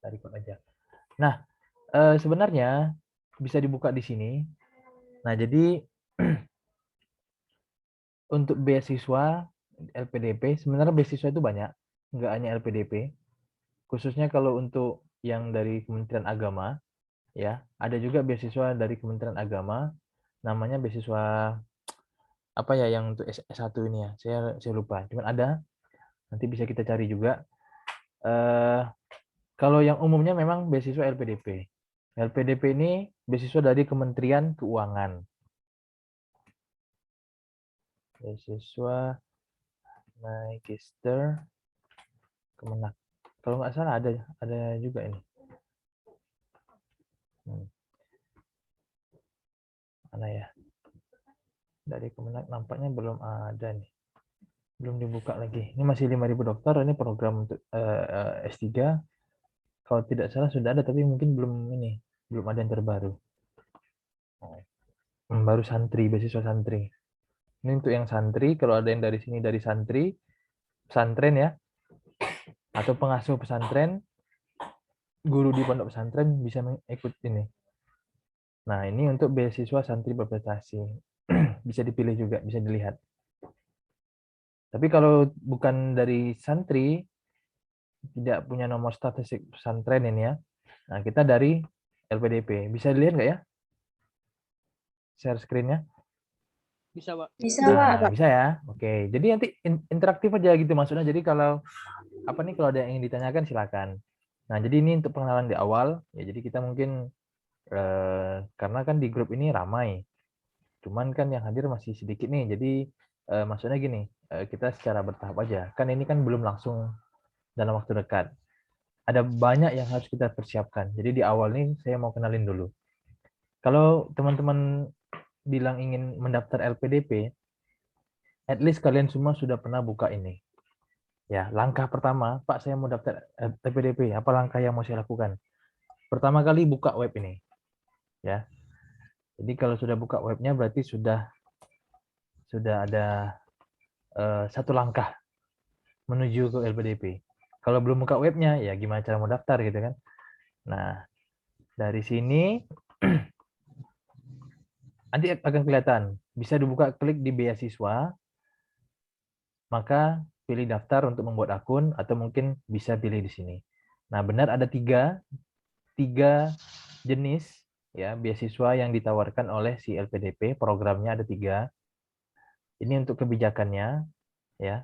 Cari code aja. Nah, sebenarnya bisa dibuka di sini. Nah, jadi untuk beasiswa LPDP, sebenarnya beasiswa itu banyak, nggak hanya LPDP. Khususnya kalau untuk yang dari Kementerian Agama, ya, ada juga beasiswa dari Kementerian Agama, namanya beasiswa apa ya yang untuk S1 ini ya, saya lupa. Cuman ada, nanti bisa kita cari juga. Kalau yang umumnya memang beasiswa LPDP. LPDP ini beasiswa dari Kementerian Keuangan. Beasiswa Magister Kemenak. Kalau nggak salah ada juga ini. Mana ya? Dari Kemenak nampaknya belum ada nih. Belum dibuka lagi. Ini masih 5.000 daftar, ini program untuk S3. Kalau tidak salah sudah ada, tapi mungkin belum ada yang terbaru. Baru santri, beasiswa santri. Ini untuk yang santri, kalau ada yang dari sini dari santri, pesantren ya, atau pengasuh pesantren, guru di pondok pesantren bisa mengikut ini. Nah, ini untuk beasiswa santri berprestasi. Bisa dipilih juga, bisa dilihat. Tapi kalau bukan dari santri, tidak punya nomor statistik pesantren ini ya. Nah, kita dari LPDP. Bisa dilihat nggak ya? Share screen-nya. Bisa, Pak. Bisa, Nah, Pak. bisa ya. Oke. Jadi nanti interaktif aja gitu maksudnya. Jadi kalau kalau ada yang ingin ditanyakan silakan. Nah, jadi ini untuk pengenalan di awal. Ya, jadi kita mungkin karena kan di grup ini ramai. Cuman kan yang hadir masih sedikit nih. Jadi maksudnya gini, kita secara bertahap aja. Kan ini kan belum langsung dalam waktu dekat. Ada banyak yang harus kita persiapkan. Jadi di awal nih saya mau kenalin dulu. Kalau teman-teman bilang ingin mendaftar LPDP, at least kalian semua sudah pernah buka ini. Ya, langkah pertama, Pak saya mau daftar LPDP, apa langkah yang mau saya lakukan? Pertama kali buka web ini. Ya. Jadi kalau sudah buka webnya berarti sudah ada satu langkah menuju ke LPDP. Kalau belum buka webnya, ya gimana cara mau daftar gitu kan? Nah, dari sini nanti akan kelihatan. Bisa dibuka klik di beasiswa, maka pilih daftar untuk membuat akun, atau mungkin bisa pilih di sini. Nah, benar ada tiga jenis ya beasiswa yang ditawarkan oleh si LPDP. Programnya ada 3. Ini untuk kebijakannya ya.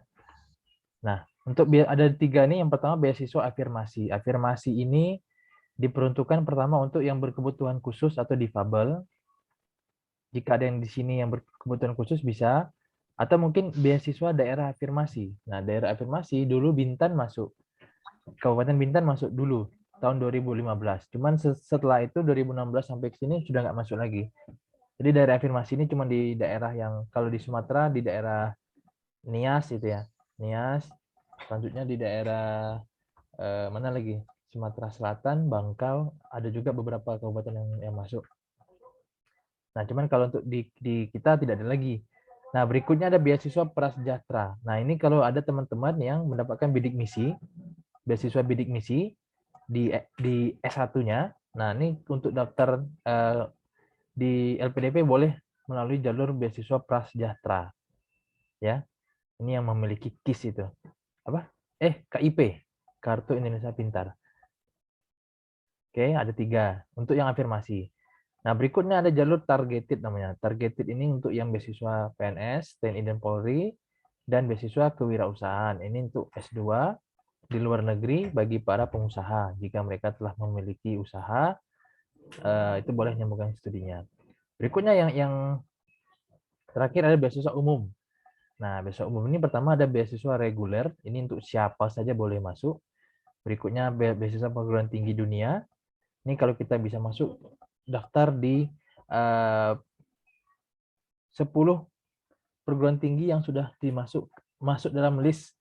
Nah, untuk ada 3 nih. Yang pertama beasiswa afirmasi. Afirmasi ini diperuntukkan pertama untuk yang berkebutuhan khusus atau difabel. Jika ada yang di sini yang berkebutuhan khusus bisa, atau mungkin beasiswa daerah afirmasi. Nah, daerah afirmasi dulu Bintan masuk. Kabupaten Bintan masuk dulu tahun 2015. Cuman setelah itu 2016 sampai ke sini sudah nggak masuk lagi. Jadi daerah afirmasi ini cuma di daerah yang kalau di Sumatera di daerah Nias itu ya. Nias. Selanjutnya di daerah mana lagi? Sumatera Selatan, Bangkal, ada juga beberapa kabupaten yang masuk. Nah, cuman kalau untuk di kita tidak ada lagi. Nah, berikutnya ada beasiswa prasejahtera. Nah, ini kalau ada teman-teman yang mendapatkan bidik misi, beasiswa bidik misi di S1-nya. Nah, ini untuk daftar di LPDP boleh melalui jalur beasiswa prasejahtera. Ya. Ini yang memiliki KIS itu. Apa? KIP, Kartu Indonesia Pintar. Oke, ada 3 untuk yang afirmasi. Nah, berikutnya ada jalur targeted namanya. Targeted ini untuk yang beasiswa PNS, TNI dan Polri, dan beasiswa kewirausahaan. Ini untuk S2 di luar negeri bagi para pengusaha. Jika mereka telah memiliki usaha, itu boleh menyambungkan studinya. Berikutnya yang terakhir ada beasiswa umum. Nah, beasiswa umum ini pertama ada beasiswa reguler. Ini untuk siapa saja boleh masuk. Berikutnya beasiswa perguruan tinggi dunia. Ini kalau kita bisa masuk daftar di 10 perguruan tinggi yang sudah masuk dalam list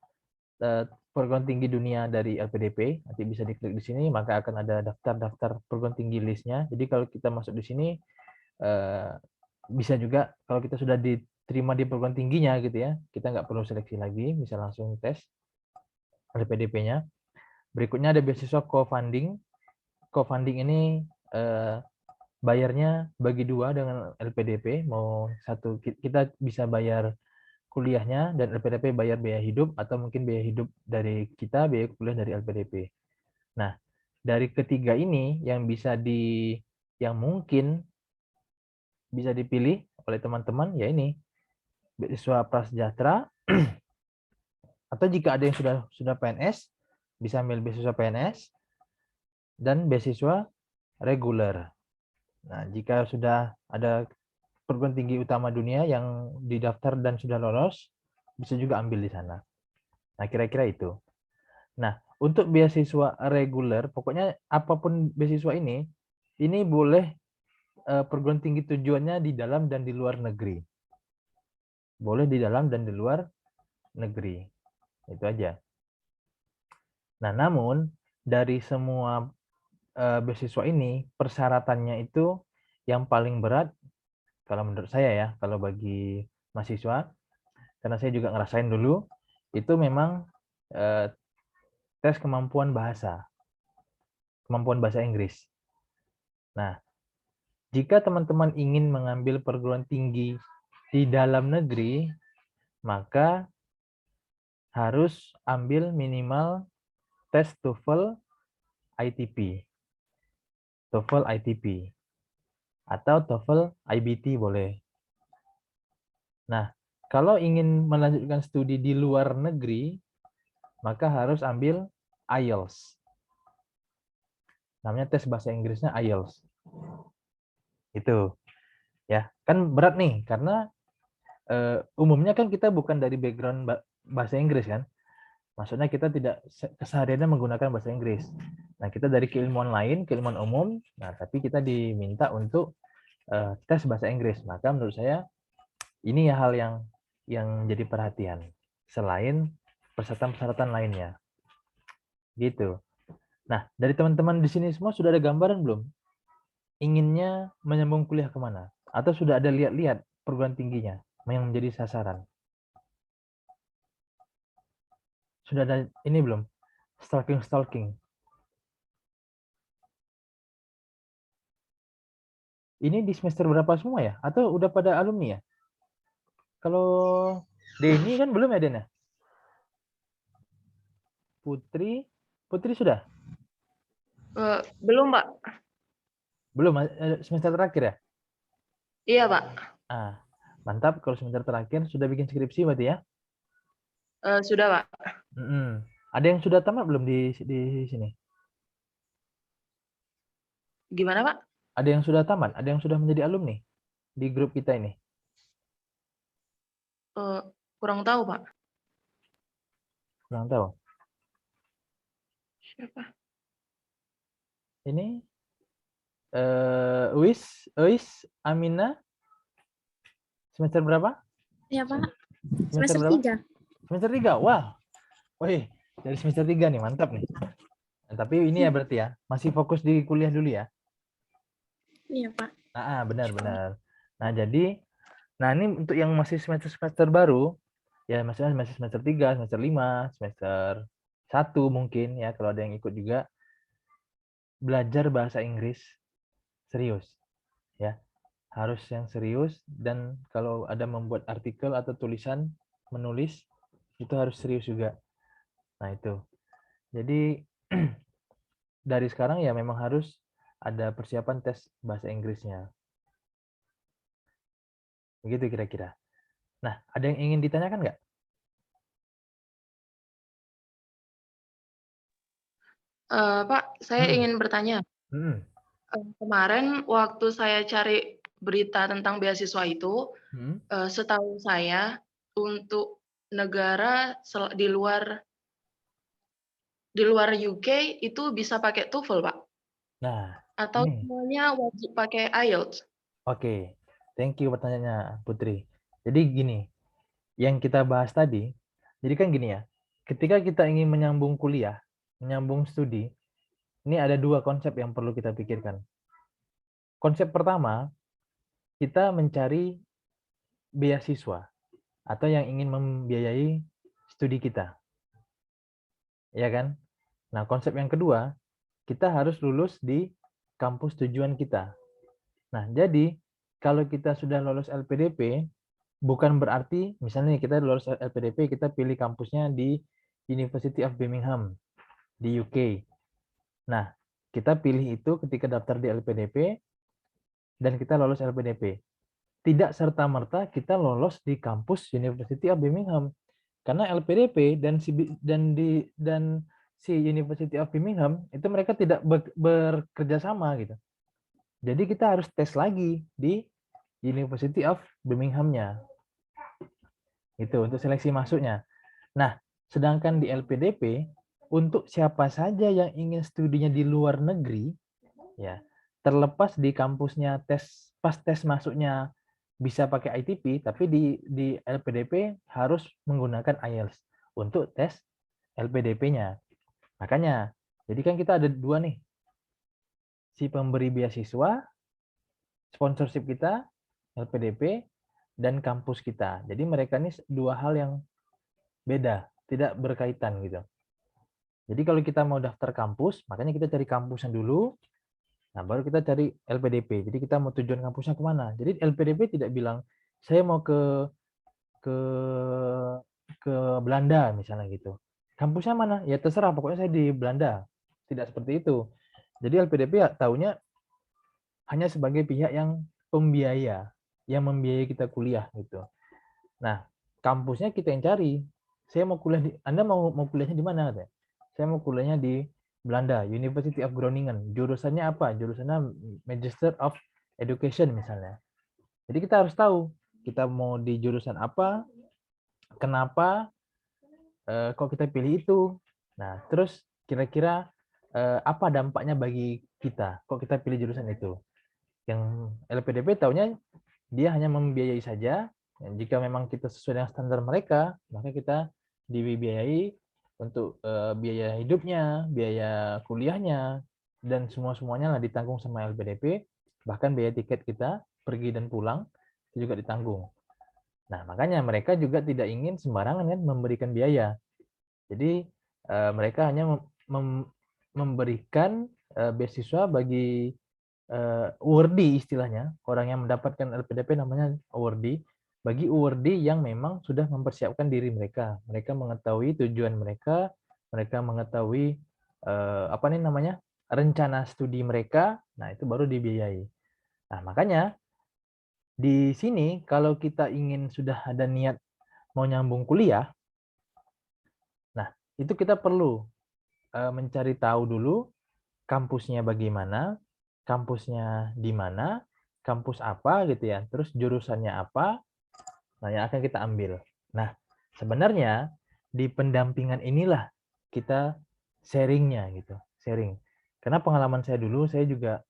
perguruan tinggi dunia dari LPDP. Nanti bisa diklik di sini, maka akan ada daftar perguruan tinggi listnya. Jadi kalau kita masuk di sini, bisa juga kalau kita sudah diterima di perguruan tingginya gitu ya, kita nggak perlu seleksi lagi, bisa langsung tes LPDP-nya. Berikutnya ada beasiswa co-funding. co-funding ini bayarnya bagi dua dengan LPDP. Mau satu kita bisa bayar kuliahnya dan LPDP bayar biaya hidup, atau mungkin biaya hidup dari kita, biaya kuliah dari LPDP. Nah, dari ketiga ini yang mungkin bisa dipilih oleh teman-teman ya ini beasiswa prasejahtera, atau jika ada yang sudah PNS bisa ambil beasiswa PNS dan beasiswa reguler. Nah, jika sudah ada perguruan tinggi utama dunia yang didaftar dan sudah lolos, bisa juga ambil di sana. Nah, kira-kira itu. Nah, untuk beasiswa reguler, pokoknya apapun beasiswa ini boleh perguruan tinggi tujuannya di dalam dan di luar negeri. Boleh di dalam dan di luar negeri. Itu aja. Nah, namun dari semua beasiswa ini, persyaratannya itu yang paling berat, kalau menurut saya ya, kalau bagi mahasiswa, karena saya juga ngerasain dulu, itu memang tes kemampuan bahasa Inggris. Nah, jika teman-teman ingin mengambil perguruan tinggi di dalam negeri, maka harus ambil minimal tes TOEFL ITP. TOEFL ITP. Atau TOEFL IBT boleh. Nah, kalau ingin melanjutkan studi di luar negeri, maka harus ambil IELTS. Namanya tes bahasa Inggrisnya IELTS. Itu. Ya, kan berat nih karena umumnya kan kita bukan dari background bahasa Inggris kan. Maksudnya kita tidak kesehariannya menggunakan bahasa Inggris. Nah, kita dari keilmuan lain, keilmuan umum, nah tapi kita diminta untuk tes bahasa Inggris. Maka menurut saya ini ya hal yang jadi perhatian selain persyaratan-persyaratan lainnya. Gitu. Nah, dari teman-teman di sini semua sudah ada gambaran belum? Inginnya menyambung kuliah kemana? Atau sudah ada lihat-lihat perguruan tingginya yang menjadi sasaran? Sudah ada ini belum? Stalking. Ini di semester berapa semua ya? Atau udah pada alumni ya? Kalau Denny kan belum ya, Den? Putri sudah? Belum, Pak. Belum, semester terakhir ya? Iya, Pak. Mantap kalau semester terakhir sudah bikin skripsi berarti ya? Sudah, Pak. Ada yang sudah tamat belum di sini? Gimana, Pak? Ada yang sudah tamat? Ada yang sudah menjadi alumni di grup kita ini? Kurang tahu, Pak. Kurang tahu. Siapa? Ini Uis, Amina, semester berapa? Ya, Pak. Semester berapa? 3. Semester 3. Wah. Wih, dari semester 3 nih, mantap nih. Nah, tapi ini ya berarti ya, masih fokus di kuliah dulu ya? Iya, Pak. Benar. Nah, ini untuk yang masih semester baru, ya maksudnya masih semester 3, semester 5, semester 1 mungkin ya, kalau ada yang ikut juga, belajar bahasa Inggris serius. Ya, harus yang serius, dan kalau ada membuat artikel atau tulisan, menulis, itu harus serius juga. Nah, itu. Jadi, dari sekarang ya memang harus ada persiapan tes bahasa Inggrisnya. Begitu kira-kira. Nah, ada yang ingin ditanyakan nggak? Pak, saya ingin bertanya. Kemarin waktu saya cari berita tentang beasiswa itu, setahu saya untuk negara di luar UK itu bisa pakai TOEFL, Pak. Nah, atau semuanya wajib pakai IELTS? Oke, thank you pertanyaannya, Putri. Jadi gini, yang kita bahas tadi, jadi kan gini ya, ketika kita ingin menyambung kuliah, menyambung studi, ini ada dua konsep yang perlu kita pikirkan. Konsep pertama, kita mencari beasiswa atau yang ingin membiayai studi kita. Ya kan? Nah, konsep yang kedua, kita harus lulus di kampus tujuan kita. Nah, jadi kalau kita sudah lolos LPDP, bukan berarti misalnya kita lolos LPDP, kita pilih kampusnya di University of Birmingham di UK. Nah, kita pilih itu ketika daftar di LPDP dan kita lolos LPDP. Tidak serta-merta kita lolos di kampus University of Birmingham. Karena LPDP dan si University of Birmingham itu mereka tidak bekerja sama gitu. Jadi kita harus tes lagi di University of Birmingham-nya. Itu untuk seleksi masuknya. Nah, sedangkan di LPDP untuk siapa saja yang ingin studinya di luar negeri, ya, terlepas di kampusnya pas tes masuknya bisa pakai ITP, tapi di LPDP harus menggunakan IELTS untuk tes LPDP-nya. Makanya, jadi kan kita ada dua nih. Si pemberi beasiswa, sponsorship kita, LPDP, dan kampus kita. Jadi mereka ini dua hal yang beda, tidak berkaitan gitu. Jadi kalau kita mau daftar kampus, makanya kita cari kampusnya dulu, nah baru kita cari LPDP. Jadi kita mau tujuan kampusnya kemana. Jadi LPDP tidak bilang, saya mau ke Belanda misalnya gitu. Kampusnya mana? Ya terserah, pokoknya saya di Belanda. Tidak seperti itu. Jadi LPDP ya tahunya hanya sebagai pihak yang pembiaya, yang membiayai kita kuliah gitu. Nah, kampusnya kita yang cari. Saya mau kuliah di, Anda mau kuliahnya di mana? Saya mau kuliahnya di Belanda, University of Groningen. Jurusannya apa? Jurusannya Magister of Education misalnya. Jadi kita harus tahu kita mau di jurusan apa, kenapa, kok kita pilih itu. Nah, terus kira-kira apa dampaknya bagi kita? Kok kita pilih jurusan itu? Yang LPDP taunya dia hanya membiayai saja. Jika memang kita sesuai dengan standar mereka, maka kita dibiayai untuk biaya hidupnya, biaya kuliahnya, dan semuanya lah ditanggung sama LPDP. Bahkan biaya tiket kita pergi dan pulang itu juga ditanggung. Nah, makanya mereka juga tidak ingin sembarangan kan memberikan biaya. Jadi mereka hanya memberikan beasiswa bagi awardee istilahnya, orang yang mendapatkan LPDP namanya awardee, bagi awardee yang memang sudah mempersiapkan diri mereka. Mereka mengetahui tujuan mereka, mereka mengetahui apa nih namanya, rencana studi mereka, nah itu baru dibiayai. Nah, makanya di sini kalau kita ingin sudah ada niat mau nyambung kuliah, nah itu kita perlu mencari tahu dulu kampusnya bagaimana, kampusnya di mana, kampus apa gitu ya, terus jurusannya apa, nah yang akan kita ambil. Nah, sebenarnya di pendampingan inilah kita sharingnya gitu, sharing. Karena pengalaman saya dulu, saya juga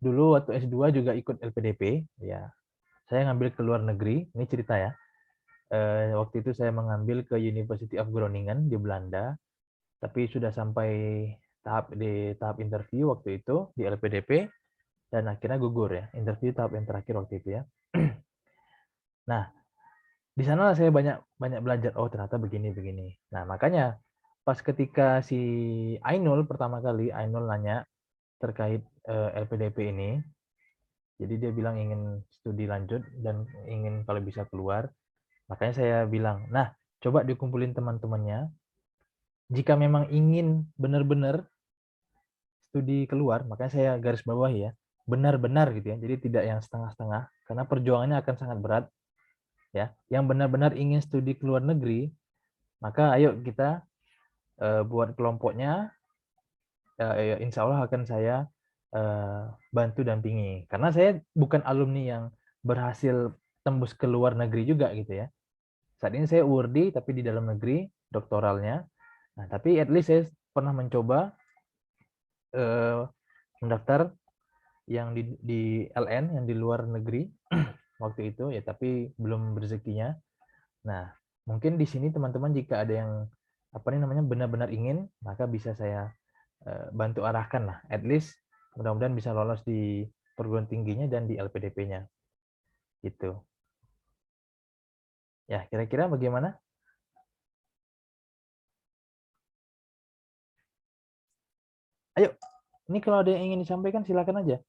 dulu waktu S2 juga ikut LPDP, ya. Saya ngambil ke luar negeri, ini cerita ya. Waktu itu saya mengambil ke University of Groningen di Belanda, tapi sudah sampai tahap interview waktu itu di LPDP dan akhirnya gugur ya, interview tahap yang terakhir waktu itu ya. Nah, di sana saya banyak belajar, oh ternyata begini. Nah, makanya pas ketika si Ainul pertama kali Ainul nanya terkait LPDP ini, jadi dia bilang ingin studi lanjut dan ingin kalau bisa keluar, makanya saya bilang, nah coba dikumpulin teman-temannya, jika memang ingin benar-benar studi keluar, makanya saya garis bawahi ya, benar-benar gitu ya, jadi tidak yang setengah-setengah, karena perjuangannya akan sangat berat, ya. Yang benar-benar ingin studi ke luar negeri, maka ayo kita buat kelompoknya, insya Allah akan saya bantu dampingi, karena saya bukan alumni yang berhasil tembus ke luar negeri juga gitu ya. Saat ini saya awardee tapi di dalam negeri doktoralnya, nah tapi at least saya pernah mencoba mendaftar yang di LN yang di luar negeri waktu itu ya, tapi belum rezekinya. Nah, mungkin di sini teman-teman jika ada yang apa nih namanya benar-benar ingin, maka bisa saya bantu arahkan lah. At least mudah-mudahan bisa lolos di perguruan tingginya dan di LPDP-nya. Gitu. Ya, kira-kira bagaimana? Ayo, ini kalau ada yang ingin disampaikan silakan aja.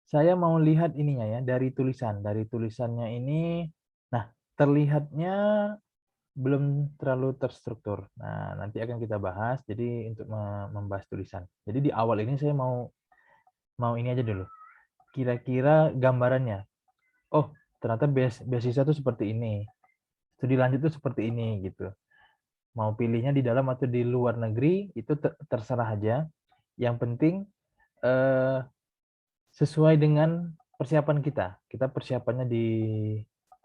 Saya mau lihat ininya ya dari tulisan. Dari tulisannya ini, nah terlihatnya belum terlalu terstruktur. Nah, nanti akan kita bahas. Jadi untuk membahas tulisan. Jadi di awal ini saya mau ini aja dulu. Kira-kira gambarannya. Oh, ternyata beasiswa itu seperti ini. Studi lanjut itu seperti ini gitu. Mau pilihnya di dalam atau di luar negeri itu terserah aja. Yang penting sesuai dengan persiapan kita. Kita persiapannya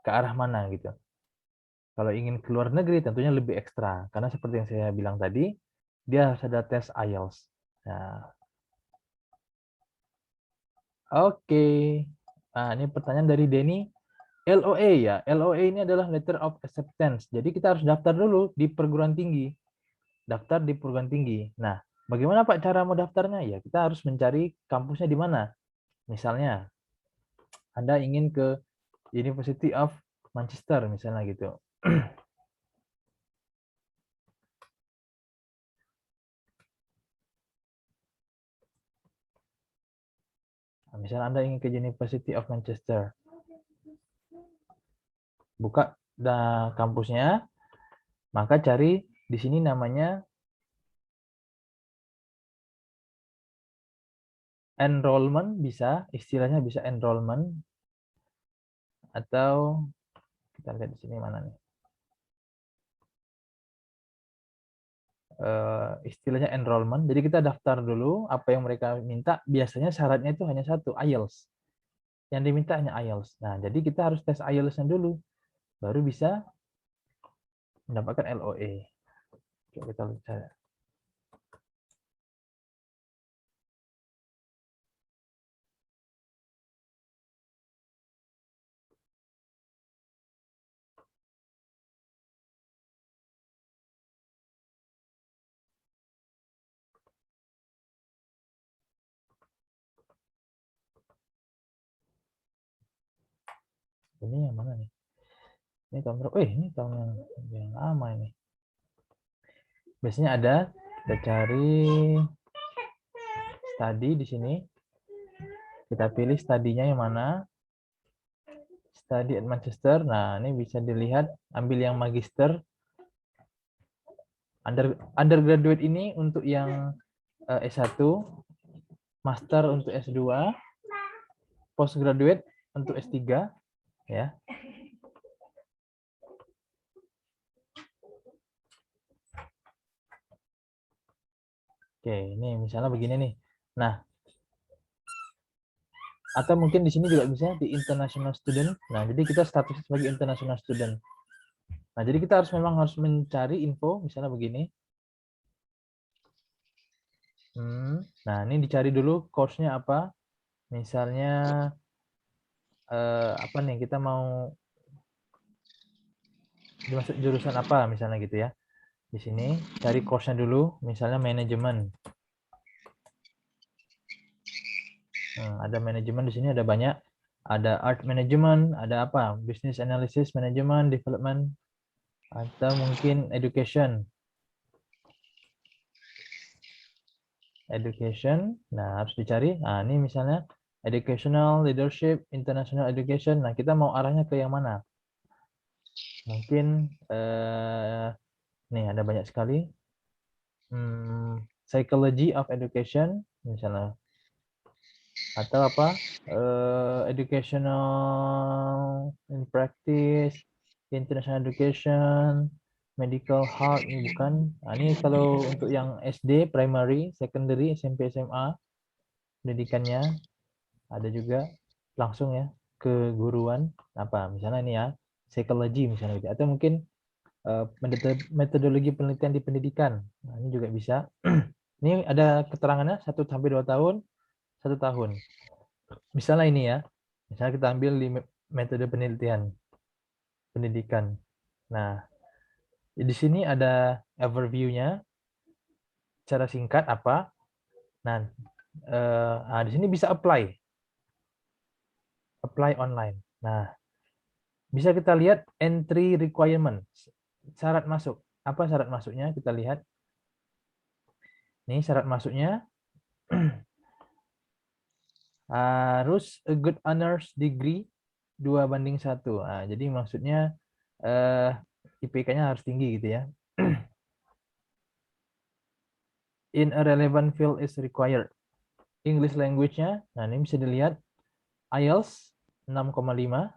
ke arah mana gitu. Kalau ingin ke luar negeri tentunya lebih ekstra. Karena seperti yang saya bilang tadi, dia harus ada tes IELTS. Nah, oke. Nah, ini pertanyaan dari Denny. LOA ya. LOA ini adalah Letter of Acceptance. Jadi kita harus daftar dulu di perguruan tinggi. Daftar di perguruan tinggi. Nah, bagaimana Pak cara mau daftarnya? Ya, kita harus mencari kampusnya di mana. Misalnya, Anda ingin ke University of Manchester misalnya gitu. Nah, misalnya Anda ingin ke University of Manchester. Buka kampusnya, maka cari di sini namanya enrollment, bisa istilahnya bisa enrollment, atau kita lihat di sini mana nih. Istilahnya enrollment. Jadi kita daftar dulu apa yang mereka minta. Biasanya syaratnya itu hanya satu, IELTS. Yang diminta hanya IELTS. Nah, jadi kita harus tes IELTS-nya dulu, baru bisa mendapatkan LOA. Coba kita lihat. Ini yang mana nih? Ini tahun berapa? Ini tahun yang lama ini. Biasanya ada, kita cari study di sini. Kita pilih studinya yang mana. Study at Manchester. Nah, ini bisa dilihat, ambil yang magister. Undergraduate ini untuk yang S1, master untuk S2, postgraduate untuk S3, ya. Oke, ini misalnya begini nih. Nah, atau mungkin di sini juga bisa di international student. Nah, jadi kita statusnya sebagai international student. Nah, jadi kita memang harus mencari info, misalnya begini. Nah, ini dicari dulu course-nya apa. Misalnya apa nih, kita mau dimasuk jurusan apa misalnya gitu ya. Di sini cari course-nya dulu, misalnya manajemen. Ada manajemen di sini, ada banyak. Ada art management, ada apa? Business analysis, management, development, atau mungkin education. Education, nah harus dicari. Nah, ini misalnya educational, leadership, international education. Nah, kita mau arahnya ke yang mana? Mungkin nih ada banyak sekali. Psychology of education, misalnya. Atau apa? Educational in practice, international education, medical health, ini bukan. Nah, ini kalau untuk yang SD, primary, secondary, SMP, SMA, pendidikannya. Ada juga langsung ya keguruan apa misalnya ini ya psikologi misalnya gitu. Atau mungkin metodologi penelitian di pendidikan. Nah, ini juga bisa. Ini ada keterangannya 1 sampai 2 tahun, 1 tahun. Misalnya ini ya. Misalnya kita ambil di metode penelitian pendidikan. Nah, di sini ada overview-nya secara singkat apa. Nah, di sini bisa apply online. Nah, bisa kita lihat entry requirement, syarat masuk. Apa syarat masuknya? Kita lihat. Ini syarat masuknya harus a good honors degree 2:1. Nah, jadi maksudnya IPK-nya harus tinggi gitu ya. In a relevant field is required. English language-nya, nah ini bisa dilihat IELTS 6,5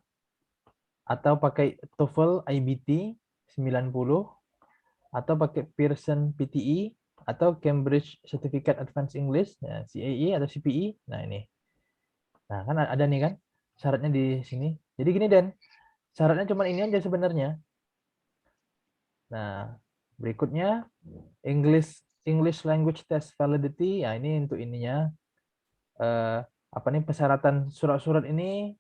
atau pakai TOEFL IBT 90 atau pakai Pearson PTE atau Cambridge Certificate Advanced English, nah, CAE atau CPE. Nah ini. Nah, kan ada nih kan syaratnya di sini. Jadi gini Den, syaratnya cuma ini aja sebenarnya. Nah, berikutnya English language test validity. Ya, ini untuk ininya apa nih persyaratan surat-surat ini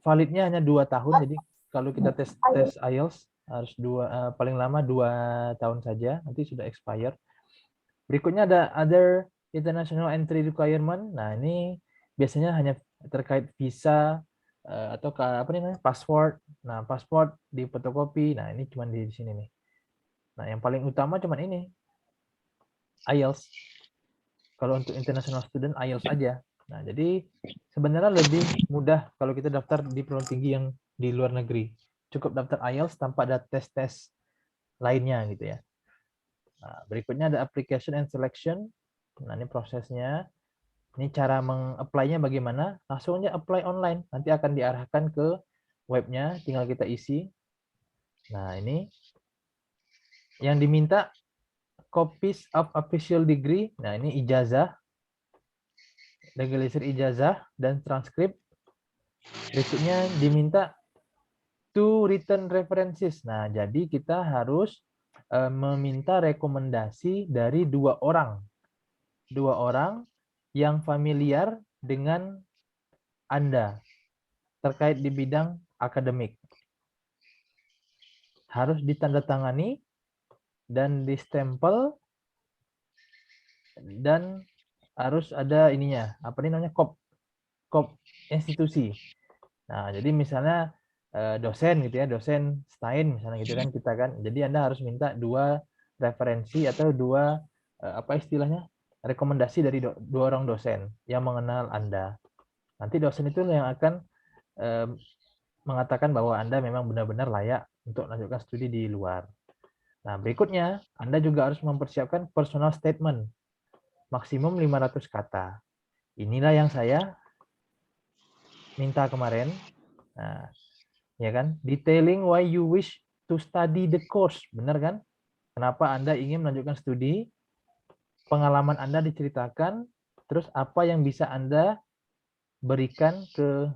validnya hanya 2 tahun. Jadi kalau kita tes IELTS harus paling lama 2 tahun saja, nanti sudah expired. Berikutnya ada other international entry requirement. Nah, ini biasanya hanya terkait visa atau apa namanya pasport. Nah, pasport di fotokopi. Nah, ini cuma di sini nih. Nah, yang paling utama cuma ini. IELTS. Kalau untuk international student IELTS aja. Nah, jadi sebenarnya lebih mudah kalau kita daftar di perguruan tinggi yang di luar negeri. Cukup daftar IELTS tanpa ada tes-tes lainnya gitu ya. Nah, berikutnya ada application and selection. Nah, ini prosesnya. Ini cara meng-apply-nya bagaimana? Langsung aja apply online. Nanti akan diarahkan ke webnya, tinggal kita isi. Nah, ini yang diminta copies of official degree. Nah, ini ijazah, legalisir ijazah dan transkrip. Berikutnya diminta 2 written references. Nah, jadi kita harus meminta rekomendasi dari 2 orang. 2 orang yang familiar dengan Anda terkait di bidang akademik. Harus ditandatangani dan distempel dan harus ada ininya, apa ini namanya, kop institusi. Nah, jadi misalnya dosen gitu ya, dosen Stein misalnya gitu kan kita kan. Jadi Anda harus minta 2 referensi atau 2 apa istilahnya? Rekomendasi dari 2 orang dosen yang mengenal Anda. Nanti dosen itu yang akan mengatakan bahwa Anda memang benar-benar layak untuk melanjutkan studi di luar. Nah, berikutnya Anda juga harus mempersiapkan personal statement maksimum 500 kata. Inilah yang saya minta kemarin. Nah, ya kan? Detailing why you wish to study the course. Benar kan? Kenapa Anda ingin melanjutkan studi? Pengalaman Anda diceritakan, terus apa yang bisa Anda berikan ke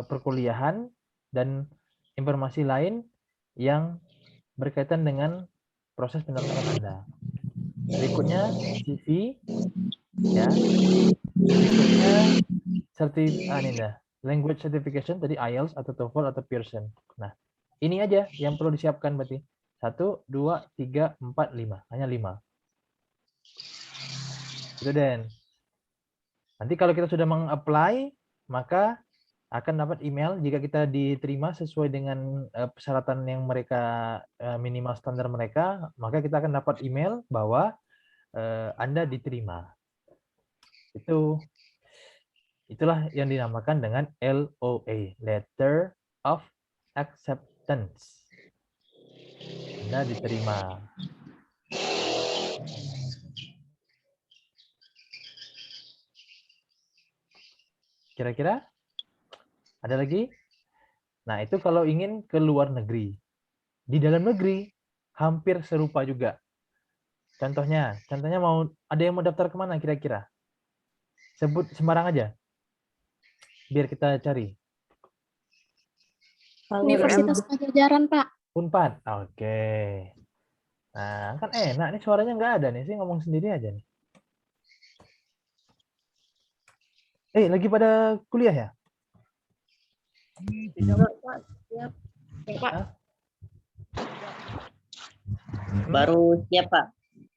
perkuliahan dan informasi lain yang berkaitan dengan proses pendaftaran Anda. Berikutnya CV, ya. Berikutnya language certification tadi IELTS atau TOEFL atau Pearson. Nah, ini aja yang perlu disiapkan berarti. 1, 2, 3, 4, 5. Hanya 5. Itu Den. Nanti kalau kita sudah meng-apply, maka akan dapat email jika kita diterima sesuai dengan persyaratan yang mereka minimal standar mereka, maka kita akan dapat email bahwa Anda diterima. Itulah yang dinamakan dengan LOA, Letter of Acceptance. Anda diterima. Kira-kira ada lagi? Nah, itu kalau ingin ke luar negeri. Di dalam negeri hampir serupa juga. Contohnya mau ada yang mau daftar kemana kira-kira? Sebut sembarang aja. Biar kita cari. Universitas Pajajaran, Pak. Unpad. Oke. Nah, kan enak nih suaranya nggak ada nih. Saya ngomong sendiri aja nih. Lagi pada kuliah ya? Tidak, Pak. Siap. Pak. Baru siap, Pak.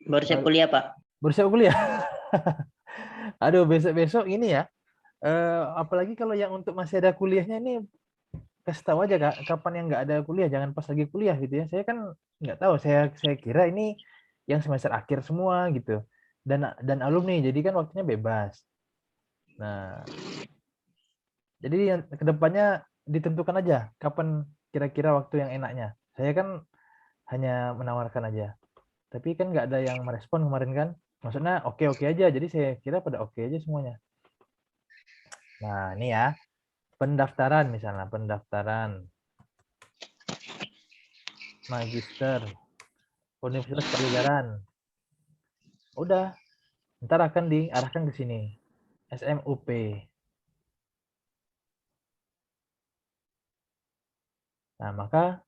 Baru siap kuliah, Pak. Baru siap kuliah? Aduh, besok-besok ini ya. Apalagi kalau yang untuk masih ada kuliahnya ini, kasih tahu aja Kak, kapan yang nggak ada kuliah, jangan pas lagi kuliah gitu ya. Saya kan nggak tahu, saya kira ini yang semester akhir semua gitu. dan alumni, jadi kan waktunya bebas. Nah, jadi yang kedepannya ditentukan aja kapan kira-kira waktu yang enaknya. Saya kan hanya menawarkan aja, tapi kan nggak ada yang merespon kemarin kan. Maksudnya oke-oke aja, jadi saya kira pada oke aja semuanya. Nah, ini ya, pendaftaran misalnya, pendaftaran magister Universitas Pajajaran. Udah, ntar akan diarahkan ke sini, SMUP. Nah, maka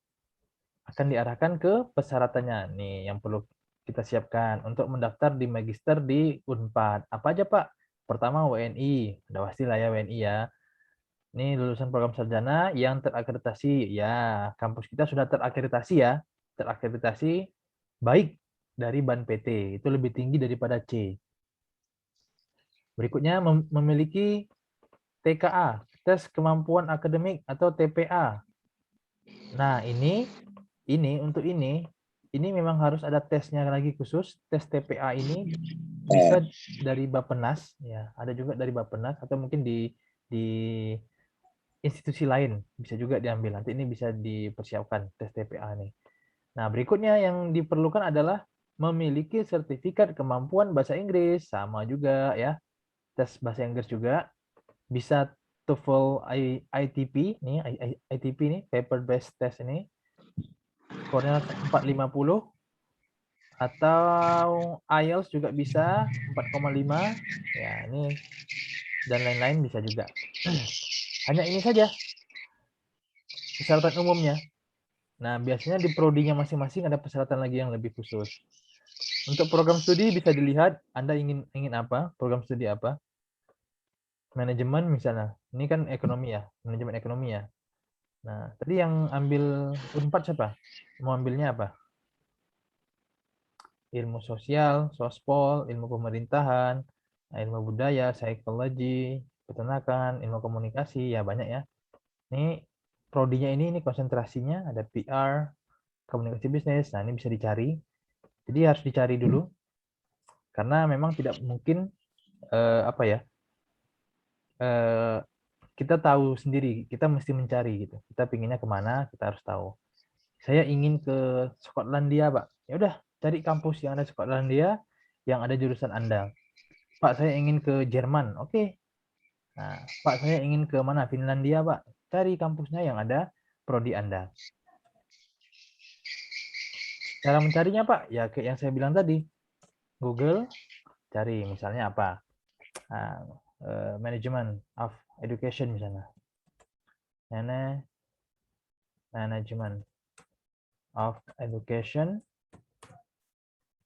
akan diarahkan ke persyaratannya. Nih, yang perlu kita siapkan untuk mendaftar di magister di Unpad. Apa aja, Pak? Pertama, WNI. Udah pasti lah ya, WNI ya. Ini lulusan program sarjana yang terakreditasi. Ya, kampus kita sudah terakreditasi ya. Terakreditasi baik dari BAN PT. Itu lebih tinggi daripada C. Berikutnya, memiliki TKA, tes kemampuan akademik atau TPA. Nah, ini untuk ini memang harus ada tesnya lagi khusus. Tes TPA ini bisa dari Bappenas, ya, ada juga dari Bappenas atau mungkin di institusi lain bisa juga diambil. Nanti ini bisa dipersiapkan tes TPA nih. Nah, berikutnya yang diperlukan adalah memiliki sertifikat kemampuan bahasa Inggris, sama juga ya. Tes bahasa Inggris juga bisa TOEFL ITP nih, ITP nih, paper based test ini. Skornya 450 atau IELTS juga bisa 4,5 ya, ini dan lain-lain bisa juga. Hanya ini saja persyaratan umumnya. Nah, biasanya di prodinya masing-masing ada persyaratan lagi yang lebih khusus. Untuk program studi bisa dilihat Anda ingin apa, program studi apa. Manajemen misalnya, ini kan ekonomi ya, manajemen ekonomi ya. Nah, tadi yang ambil Unpad siapa? Mau ambilnya apa? Ilmu sosial, sospol, ilmu pemerintahan, ilmu budaya, psikologi, peternakan, ilmu komunikasi, ya banyak ya. Ini prodinya ini konsentrasinya ada PR, komunikasi bisnis. Nah, ini bisa dicari. Jadi harus dicari dulu karena memang tidak mungkin kita tahu sendiri, kita mesti mencari gitu. Kita pinginnya kemana, kita harus tahu. Saya ingin ke Skotlandia, Pak. Ya udah, cari kampus yang ada Skotlandia, yang ada jurusan Anda. Pak, saya ingin ke Jerman. Oke. Nah, Pak, saya ingin ke mana? Finlandia, Pak. Cari kampusnya yang ada prodi Anda. Cara mencarinya, Pak, ya kayak yang saya bilang tadi. Google, cari misalnya apa? Management of Education misalnya. Management of Education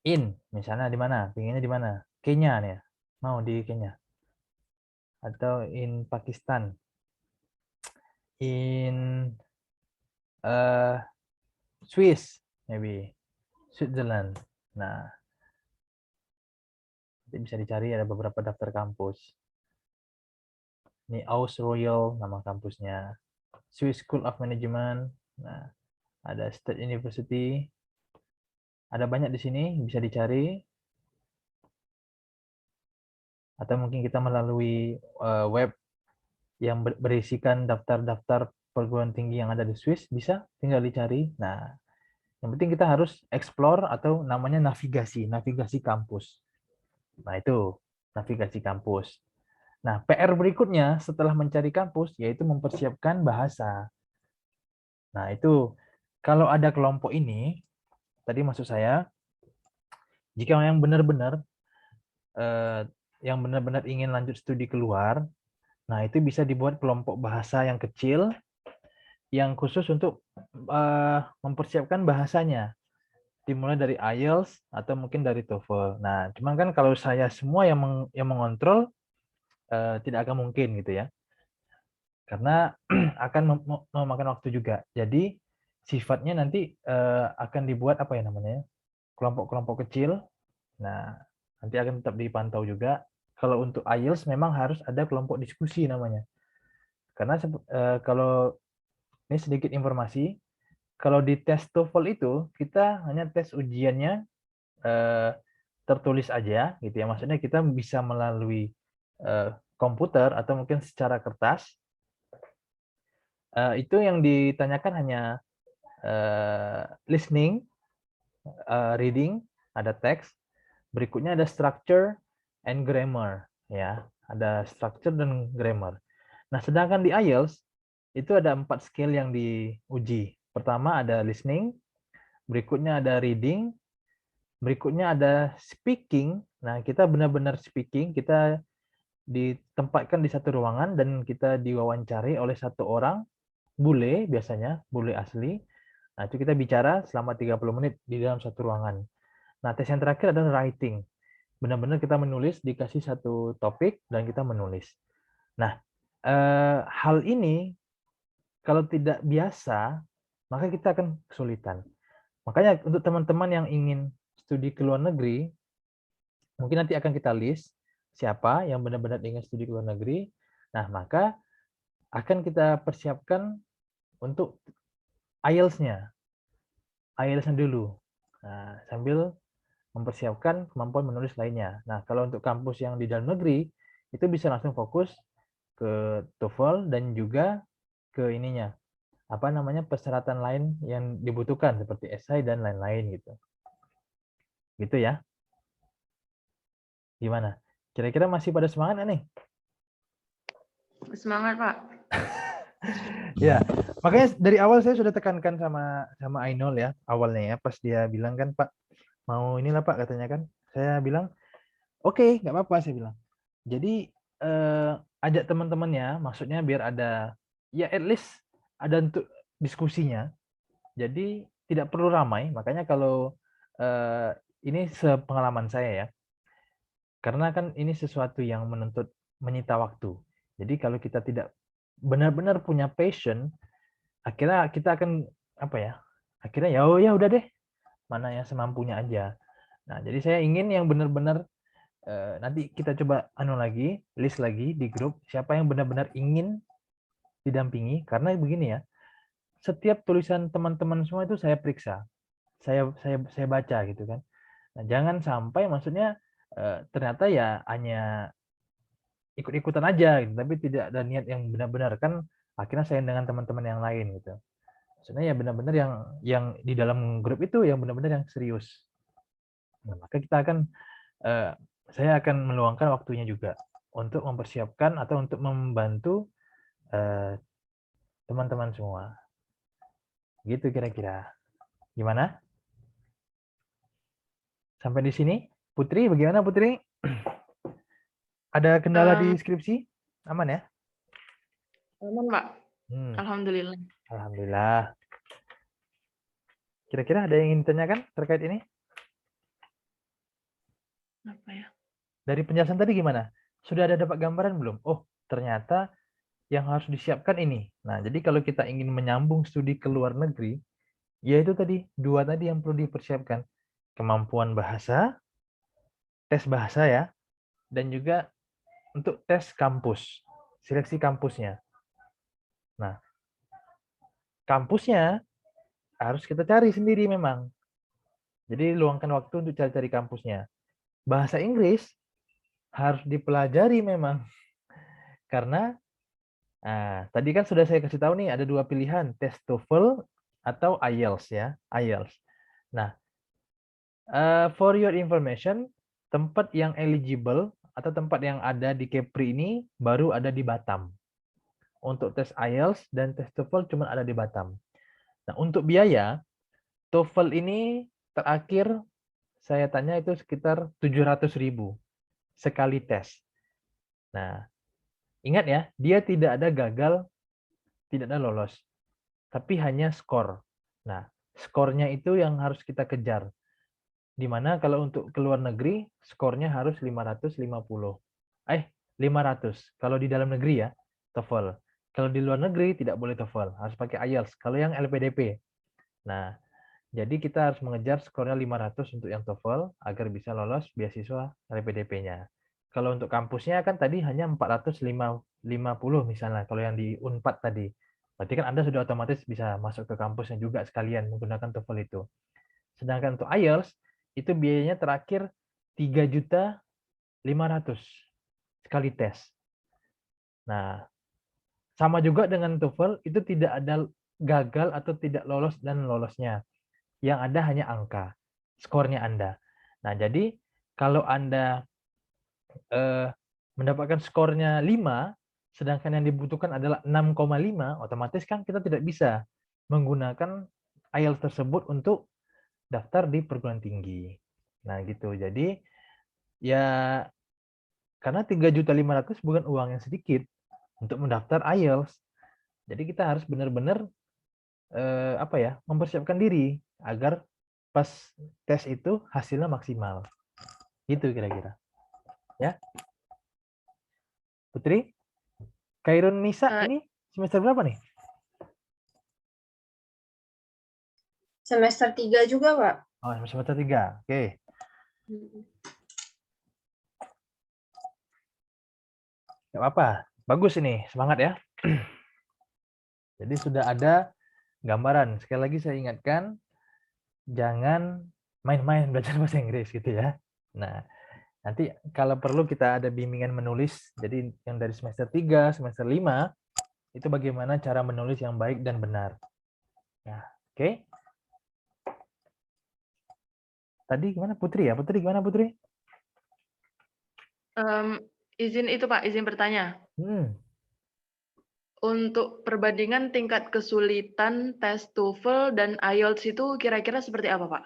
in, misalnya di mana? Pinginnya di mana? Kenya nih ya. Mau di Kenya. Atau in Pakistan. In Swiss, maybe. Switzerland. Nah, nanti bisa dicari ada beberapa daftar kampus. Ini Aus Royal nama kampusnya. Swiss School of Management. Nah, ada State University. Ada banyak di sini, bisa dicari. Atau mungkin kita melalui web yang berisikan daftar-daftar perguruan tinggi yang ada di Swiss, bisa tinggal dicari. Nah, yang penting kita harus explore atau namanya navigasi kampus. Nah, itu navigasi kampus. Nah, PR berikutnya setelah mencari kampus yaitu mempersiapkan bahasa. Nah, itu kalau ada kelompok ini, tadi maksud saya, jika yang benar-benar ingin lanjut studi keluar, nah itu bisa dibuat kelompok bahasa yang kecil, yang khusus untuk mempersiapkan bahasanya. Dimulai dari IELTS atau mungkin dari TOEFL. Nah, cuman kan kalau saya semua yang mengontrol, tidak akan mungkin gitu ya. Karena akan memakan waktu juga. Jadi sifatnya nanti akan dibuat apa ya namanya? Kelompok-kelompok kecil. Nah, nanti akan tetap dipantau juga. Kalau untuk IELTS memang harus ada kelompok diskusi namanya. Karena kalau ini sedikit informasi, kalau di tes TOEFL itu kita hanya tes ujiannya tertulis aja gitu ya. Maksudnya kita bisa melalui komputer atau mungkin secara kertas. Itu yang ditanyakan hanya listening, reading, ada teks. Berikutnya ada structure and grammar ya. Ada structure dan grammar. Nah, sedangkan di IELTS itu ada 4 skill yang diuji. Pertama ada listening, berikutnya ada reading, berikutnya ada speaking. Nah, kita benar-benar speaking, kita ditempatkan di satu ruangan dan kita diwawancari oleh satu orang, bule biasanya, bule asli. Nah, itu kita bicara selama 30 menit di dalam satu ruangan. Nah, tes yang terakhir adalah writing. Benar-benar kita menulis, dikasih satu topik dan kita menulis. Nah, hal ini kalau tidak biasa, maka kita akan kesulitan. Makanya untuk teman-teman yang ingin studi ke luar negeri, mungkin nanti akan kita list siapa yang benar-benar ingin studi ke luar negeri. Nah, maka akan kita persiapkan untuk IELTS-nya. IELTS-nya dulu. Nah, sambil mempersiapkan kemampuan menulis lainnya. Nah, kalau untuk kampus yang di dalam negeri, itu bisa langsung fokus ke TOEFL dan juga ke ininya, apa namanya, persyaratan lain yang dibutuhkan seperti esai dan lain-lain gitu. Gitu ya. Gimana? Kira-kira masih pada semangat nggak nih? Semangat, Pak. Ya, makanya dari awal saya sudah tekankan sama Ainul ya, awalnya ya, pas dia bilang kan, Pak, mau inilah Pak katanya kan. Saya bilang, oke, nggak apa-apa, saya bilang. Jadi ajak teman-temannya, maksudnya biar ada, ya at least ada untuk diskusinya. Jadi tidak perlu ramai, makanya kalau ini sepengalaman saya ya, karena kan ini sesuatu yang menyita waktu. Jadi kalau kita tidak benar-benar punya passion, akhirnya kita akan apa ya? Akhirnya ya oh ya udah deh, mana yang semampunya aja. Nah, jadi saya ingin yang benar-benar nanti kita coba list lagi di grup siapa yang benar-benar ingin didampingi, karena begini ya. Setiap tulisan teman-teman semua itu saya periksa. Saya baca gitu kan. Nah, jangan sampai maksudnya ternyata ya hanya ikut-ikutan aja gitu, tapi tidak ada niat yang benar-benar, kan akhirnya saya dengan teman-teman yang lain gitu. Maksudnya ya benar-benar yang di dalam grup itu yang benar-benar yang serius. Nah, maka kita akan saya akan meluangkan waktunya juga untuk mempersiapkan atau untuk membantu teman-teman semua. Gitu kira-kira. Gimana? Sampai di sini? Putri, bagaimana Putri? Ada kendala di skripsi? Aman ya? Aman, Pak. Hmm, Alhamdulillah. Alhamdulillah. Kira-kira ada yang ingin ditanyakan terkait ini? Apa ya? Dari penjelasan tadi gimana? Sudah ada dapat gambaran belum? Oh, ternyata yang harus disiapkan ini. Nah, jadi kalau kita ingin menyambung studi ke luar negeri, yaitu tadi, dua tadi yang perlu dipersiapkan. Kemampuan bahasa, tes bahasa ya, dan juga untuk tes kampus, seleksi kampusnya. Nah, kampusnya harus kita cari sendiri memang. Jadi luangkan waktu untuk cari-cari kampusnya. Bahasa Inggris harus dipelajari memang. Karena tadi kan sudah saya kasih tahu nih ada dua pilihan, tes TOEFL atau IELTS ya, IELTS. Nah, for your information, tempat yang eligible atau tempat yang ada di Kepri ini baru ada di Batam. Untuk tes IELTS dan tes TOEFL cuma ada di Batam. Nah, untuk biaya, TOEFL ini terakhir saya tanya itu sekitar 700.000 sekali tes. Nah, ingat ya, dia tidak ada gagal, tidak ada lolos, tapi hanya skor. Nah, skornya itu yang harus kita kejar. Dimana kalau untuk ke luar negeri, skornya harus 550. 500. Kalau di dalam negeri ya, TOEFL. Kalau di luar negeri tidak boleh TOEFL, harus pakai IELTS. Kalau yang LPDP. Nah, jadi kita harus mengejar skornya 500 untuk yang TOEFL agar bisa lolos beasiswa LPDP-nya. Kalau untuk kampusnya kan tadi hanya 450 misalnya kalau yang di Unpad tadi. Berarti kan Anda sudah otomatis bisa masuk ke kampusnya juga sekalian menggunakan TOEFL itu. Sedangkan untuk IELTS itu biayanya terakhir 3.500.000 sekali tes. Nah, sama juga dengan TOEFL, itu tidak ada gagal atau tidak lolos dan lolosnya. Yang ada hanya angka, skornya Anda. Nah, jadi kalau Anda mendapatkan skornya 5, sedangkan yang dibutuhkan adalah 6,5, otomatis kan kita tidak bisa menggunakan IELTS tersebut untuk daftar di perguruan tinggi. Nah, gitu. Jadi, ya karena 3.500.000 bukan uang yang sedikit untuk mendaftar IELTS. Jadi kita harus benar-benar mempersiapkan diri agar pas tes itu hasilnya maksimal. Gitu kira-kira. Ya. Putri, Khairun Nisa ini semester berapa nih? Semester 3 juga, Pak. Oh, semester 3. Oke. Gak apa-apa. Bagus ini, semangat ya. Jadi sudah ada gambaran. Sekali lagi saya ingatkan, jangan main-main belajar bahasa Inggris gitu ya. Nah, nanti kalau perlu kita ada bimbingan menulis. Jadi yang dari semester 3, semester 5, itu bagaimana cara menulis yang baik dan benar. Nah, oke. Tadi gimana Putri ya? Putri gimana Putri? Izin itu Pak, izin bertanya. Untuk perbandingan tingkat kesulitan tes TOEFL dan IELTS itu kira-kira seperti apa, Pak?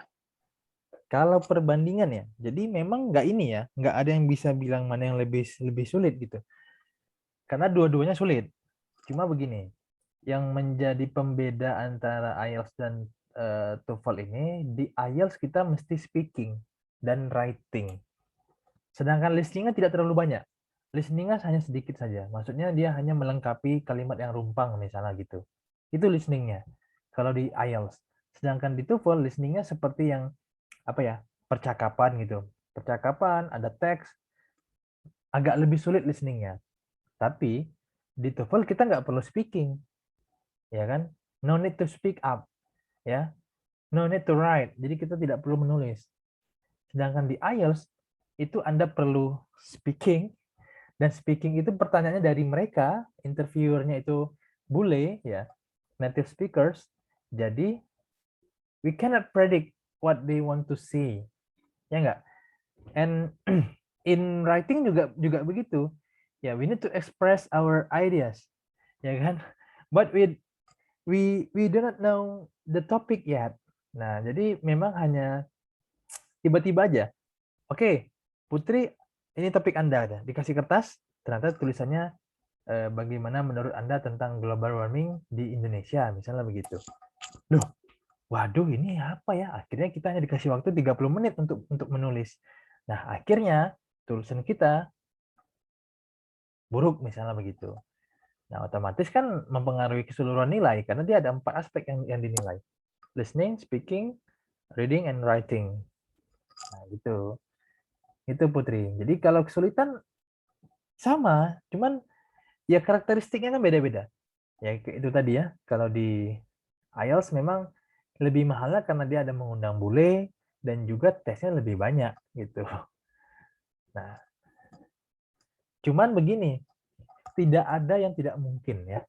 Kalau perbandingan ya, jadi memang nggak ini ya, nggak ada yang bisa bilang mana yang lebih sulit gitu. Karena dua-duanya sulit. Cuma begini, yang menjadi pembeda antara IELTS dan TOEFL ini, di IELTS kita mesti speaking dan writing. Sedangkan listeningnya tidak terlalu banyak. Listeningnya hanya sedikit saja. Maksudnya dia hanya melengkapi kalimat yang rumpang misalnya gitu. Itu listeningnya. Kalau di IELTS. Sedangkan di TOEFL listeningnya seperti yang percakapan gitu. Percakapan, ada teks, agak lebih sulit listeningnya. Tapi di TOEFL kita nggak perlu speaking, ya kan? No need to speak up, ya. No need to write. Jadi kita tidak perlu menulis. Sedangkan di IELTS itu Anda perlu speaking, dan speaking itu pertanyaannya dari mereka, interviewernya itu bule, ya, native speakers. Jadi we cannot predict what they want to say, ya enggak? And in writing juga begitu. Ya, we need to express our ideas, ya kan? But we do not know the topic yet. Nah, jadi memang hanya tiba-tiba aja. Oke, Putri, ini topik Anda ada. Dikasih kertas, ternyata tulisannya bagaimana menurut Anda tentang global warming di Indonesia, misalnya begitu. Loh, waduh ini apa ya? Akhirnya kita hanya dikasih waktu 30 menit untuk menulis. Nah, akhirnya tulisan kita buruk misalnya begitu. Nah, otomatis kan mempengaruhi keseluruhan nilai karena dia ada 4 aspek yang dinilai. Listening, speaking, reading, and writing. Nah, gitu. Itu Putri. Jadi kalau kesulitan sama, cuman ya karakteristiknya kan beda-beda. Ya itu tadi ya, kalau di IELTS memang lebih mahalnya karena dia ada mengundang bule dan juga tesnya lebih banyak gitu. Nah, cuman begini, tidak ada yang tidak mungkin ya.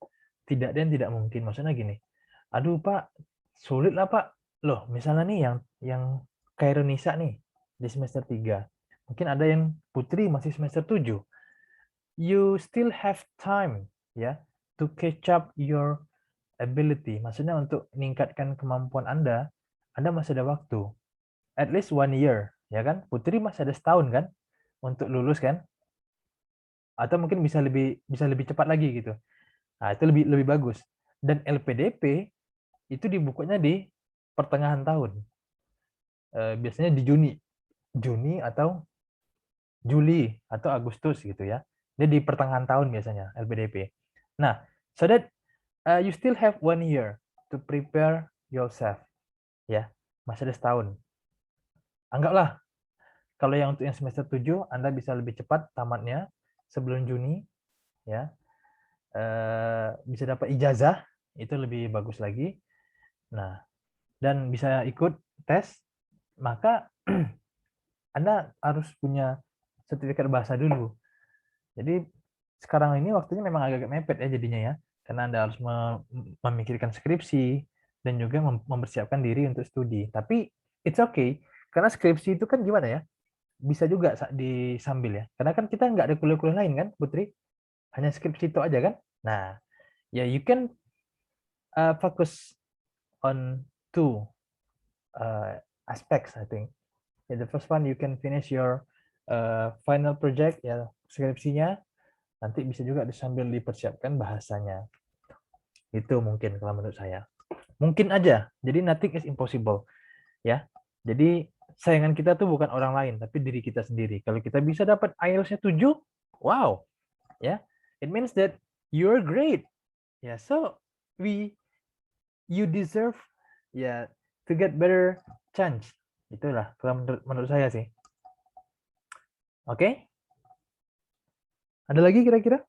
Tidak ada yang tidak mungkin. Maksudnya gini, aduh Pak, sulit lah Pak. Loh, misalnya nih yang Khairun Nisa nih di semester 3. Mungkin ada yang Putri masih semester 7. You still have time ya to catch up your ability. Maksudnya untuk meningkatkan kemampuan Anda masih ada waktu. At least 1 year, ya kan? Putri masih ada setahun kan untuk lulus kan? Atau mungkin bisa lebih cepat lagi gitu. Nah, itu lebih bagus. Dan LPDP itu dibukanya di pertengahan tahun. Biasanya di Juni atau Juli atau Agustus gitu ya. Dia di pertengahan tahun biasanya LPDP. Nah, so that you still have 1 year to prepare yourself. Ya, masih ada setahun. Anggaplah kalau yang untuk yang semester 7 Anda bisa lebih cepat tamatnya sebelum Juni ya. Bisa dapat ijazah, itu lebih bagus lagi. Nah, dan bisa ikut tes, maka Anda harus punya sertifikat bahasa dulu. Jadi sekarang ini waktunya memang agak mepet ya jadinya ya, karena Anda harus memikirkan skripsi dan juga mempersiapkan diri untuk studi. Tapi it's okay, karena skripsi itu kan gimana ya, bisa juga disambil ya. Karena kan kita nggak ada kuliah-kuliah lain kan, Putri? Hanya skripsi itu aja kan? Nah, ya you can focus on two aspects, I think. The first one, you can finish your final project, ya skripsinya, nanti bisa juga disambil dipersiapkan bahasanya. Itu mungkin kalau menurut saya. Mungkin aja, jadi nothing is impossible. Ya, jadi saingan kita tuh bukan orang lain, tapi diri kita sendiri. Kalau kita bisa dapat IELTS-nya 7, wow, ya, it means that you're great. Ya, so you deserve ya to get better chance. Itulah kalau menurut saya sih. Oke? Ada lagi kira-kira?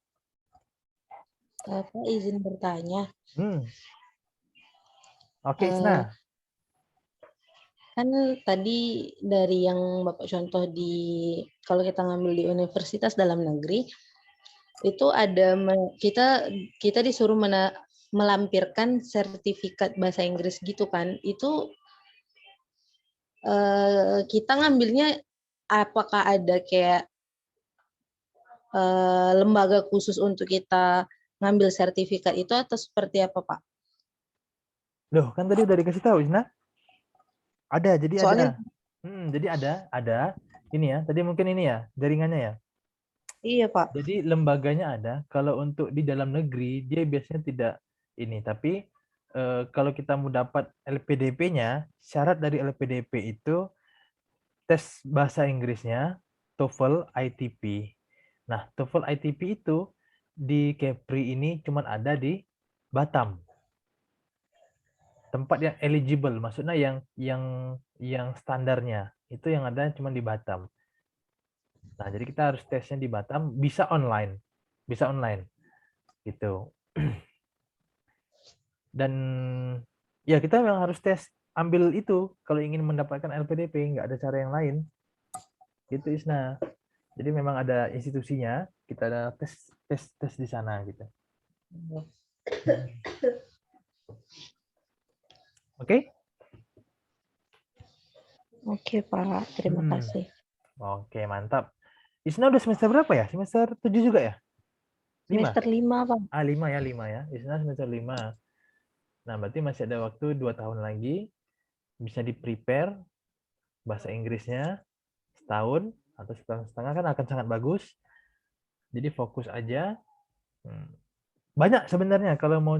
Pak izin bertanya. Oke, Isna. Kan tadi dari yang Bapak contoh kalau kita ngambil di universitas dalam negeri, itu ada kita disuruh melampirkan sertifikat bahasa Inggris gitu kan. Itu kita ngambilnya apakah ada kayak lembaga khusus untuk kita ngambil sertifikat itu atau seperti apa, Pak? Loh, kan tadi udah dikasih tahu, Isna. Ada, jadi Soalnya, ada. Jadi ada. Ini ya, tadi mungkin ini ya, jaringannya ya. Iya, Pak. Jadi lembaganya ada. Kalau untuk di dalam negeri, dia biasanya tidak ini. Tapi kalau kita mau dapat LPDP-nya, syarat dari LPDP itu tes bahasa Inggrisnya TOEFL ITP. Nah, TOEFL ITP itu di Kepri ini cuma ada di Batam. Tempat yang eligible, maksudnya yang standarnya itu yang ada cuma di Batam. Nah, jadi kita harus tesnya di Batam, bisa online, gitu. Dan ya kita memang harus ambil itu kalau ingin mendapatkan LPDP, nggak ada cara yang lain. Gitu, Isna. Jadi memang ada institusinya, kita ada tes di sana gitu. Oke? Oke, Pak. Terima kasih. Oke, mantap. Isna udah semester berapa ya? Semester 7 juga ya? 5? Semester 5, Pak. 5 ya. Isna semester 5. Nah, berarti masih ada waktu 2 tahun lagi. Bisa di-prepare bahasa Inggrisnya setahun atau setahun setengah kan akan sangat bagus. Jadi fokus aja. Banyak sebenarnya kalau mau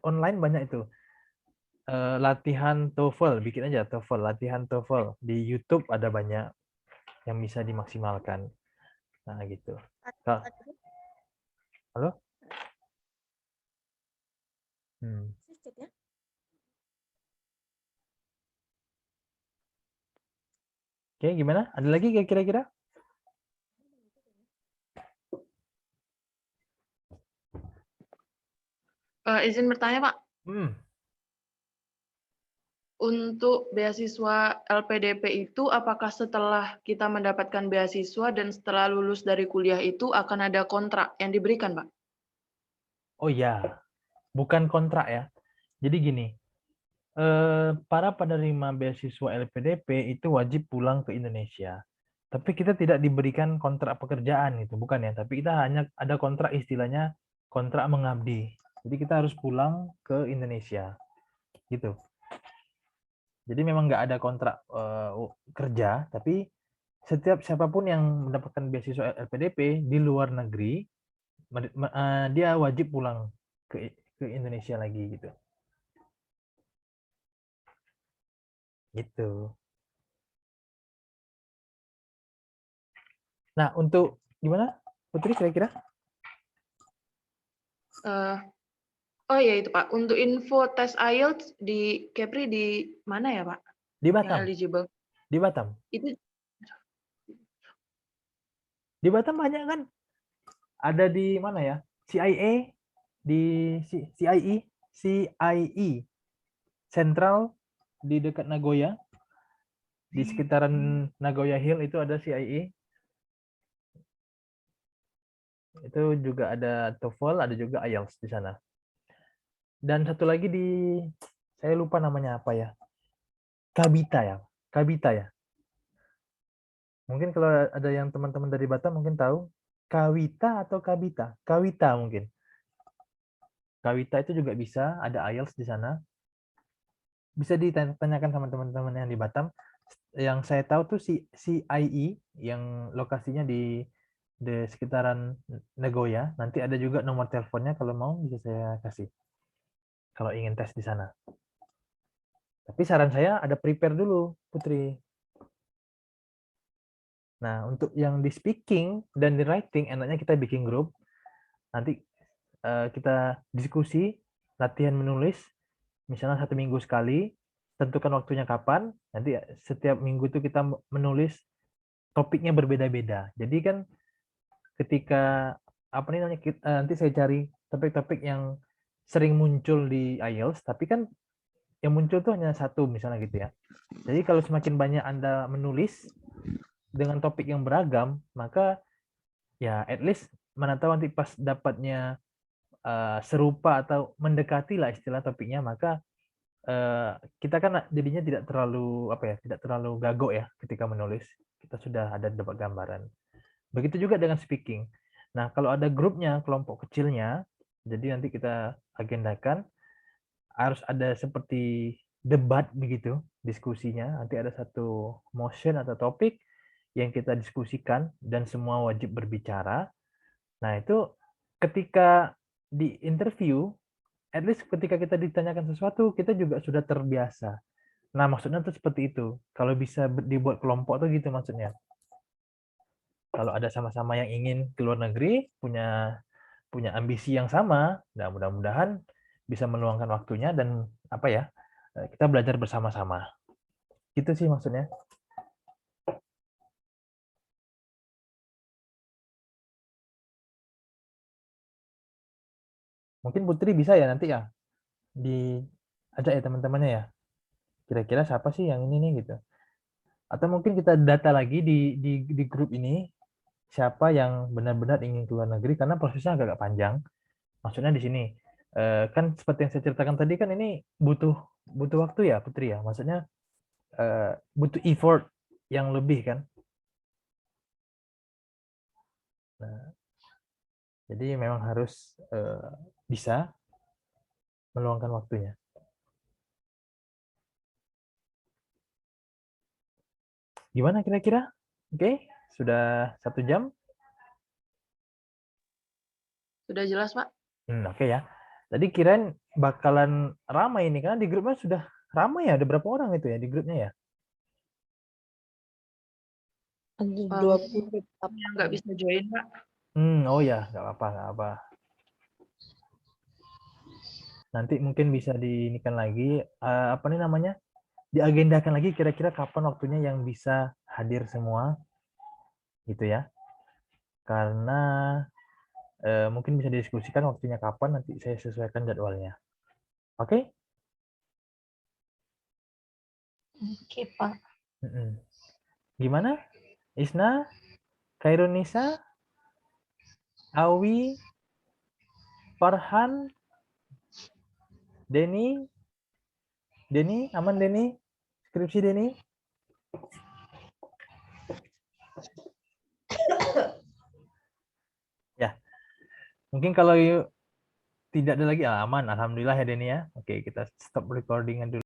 online banyak itu. Latihan TOEFL, bikin aja TOEFL, latihan TOEFL. Di YouTube ada banyak yang bisa dimaksimalkan. Nah, gitu. Halo? Oke, gimana? Ada lagi kira-kira? Izin bertanya, Pak. Untuk beasiswa LPDP itu, apakah setelah kita mendapatkan beasiswa dan setelah lulus dari kuliah itu akan ada kontrak yang diberikan, Pak? Oh ya, bukan kontrak ya. Jadi gini, para penerima beasiswa LPDP itu wajib pulang ke Indonesia. Tapi kita tidak diberikan kontrak pekerjaan itu, bukan ya. Tapi kita hanya ada kontrak, istilahnya kontrak mengabdi. Jadi kita harus pulang ke Indonesia, gitu. Jadi memang nggak ada kontrak kerja, tapi setiap siapapun yang mendapatkan beasiswa LPDP di luar negeri, dia wajib pulang ke Indonesia lagi gitu. Gitu. Nah, untuk gimana, Putri kira-kira? Oh iya itu Pak, untuk info tes IELTS di Kepri di mana ya Pak? Di Batam. Yang eligible. Di Batam. Itu di Batam banyak kan? Ada di mana ya? CIA, di CIE, Central di dekat Nagoya. di sekitaran Nagoya Hill itu ada CIE. Itu juga ada TOEFL, ada juga IELTS di sana. Dan satu lagi saya lupa namanya apa ya. Kabita ya. Kabita ya. Mungkin kalau ada yang teman-teman dari Batam mungkin tahu. Kawita atau Kabita? Kawita mungkin. Kawita itu juga bisa, ada IELTS di sana. Bisa ditanyakan sama teman-teman yang di Batam. Yang saya tahu tuh CIE yang lokasinya di sekitaran Nagoya. Nanti ada juga nomor teleponnya, kalau mau bisa saya kasih. Kalau ingin tes di sana. Tapi saran saya ada prepare dulu, Putri. Nah, untuk yang di speaking dan di writing, enaknya kita bikin grup. Nanti kita diskusi, latihan menulis, misalnya 1 minggu sekali, tentukan waktunya kapan, nanti setiap minggu itu kita menulis topiknya berbeda-beda. Jadi kan ketika nanti saya cari topik-topik yang sering muncul di IELTS, tapi kan yang muncul tuh hanya satu misalnya gitu ya. Jadi kalau semakin banyak Anda menulis dengan topik yang beragam, maka ya at least mana tahu nanti pas dapatnya serupa atau mendekati lah istilah topiknya, maka kita kan jadinya tidak terlalu gago ya ketika menulis. Kita sudah ada dapat gambaran. Begitu juga dengan speaking. Nah, kalau ada grupnya, kelompok kecilnya, jadi nanti kita agendakan harus ada seperti debat begitu, diskusinya. Nanti ada satu motion atau topik yang kita diskusikan dan semua wajib berbicara. Nah, itu ketika di interview, at least ketika kita ditanyakan sesuatu, kita juga sudah terbiasa. Nah, maksudnya tuh seperti itu. Kalau bisa dibuat kelompok tuh gitu maksudnya. Kalau ada sama-sama yang ingin ke luar negeri, punya ambisi yang sama, nah mudah-mudahan bisa meluangkan waktunya dan kita belajar bersama-sama. Gitu sih maksudnya. Mungkin Putri bisa ya nanti ya diajak ya teman-temannya ya. Kira-kira siapa sih yang ini nih gitu. Atau mungkin kita data lagi di grup ini siapa yang benar-benar ingin ke luar negeri, karena prosesnya agak panjang. Maksudnya di sini kan seperti yang saya ceritakan tadi kan ini butuh waktu ya Putri ya. Maksudnya butuh effort yang lebih kan. Nah, jadi memang harus bisa meluangkan waktunya. Gimana kira-kira? Oke, sudah 1 jam? Sudah jelas, Pak? Oke ya. Tadi kirain bakalan ramai ini, karena di grupnya sudah ramai ya. Ada berapa orang itu ya di grupnya ya? 20 Yang nggak bisa join, Pak. Oh ya, nggak apa-apa. Nanti mungkin bisa diinikan lagi, diagendakan lagi kira-kira kapan waktunya yang bisa hadir semua, gitu ya. Karena mungkin bisa didiskusikan waktunya kapan, nanti saya sesuaikan jadwalnya. Oke? Oke, Pak. Gimana? Isna? Khairunisa? Awi? Farhan? Denny? Aman Denny? Skripsi Denny? Ya. Mungkin kalau tidak ada lagi, aman. Alhamdulillah ya Denny ya. Oke, kita stop recording dulu.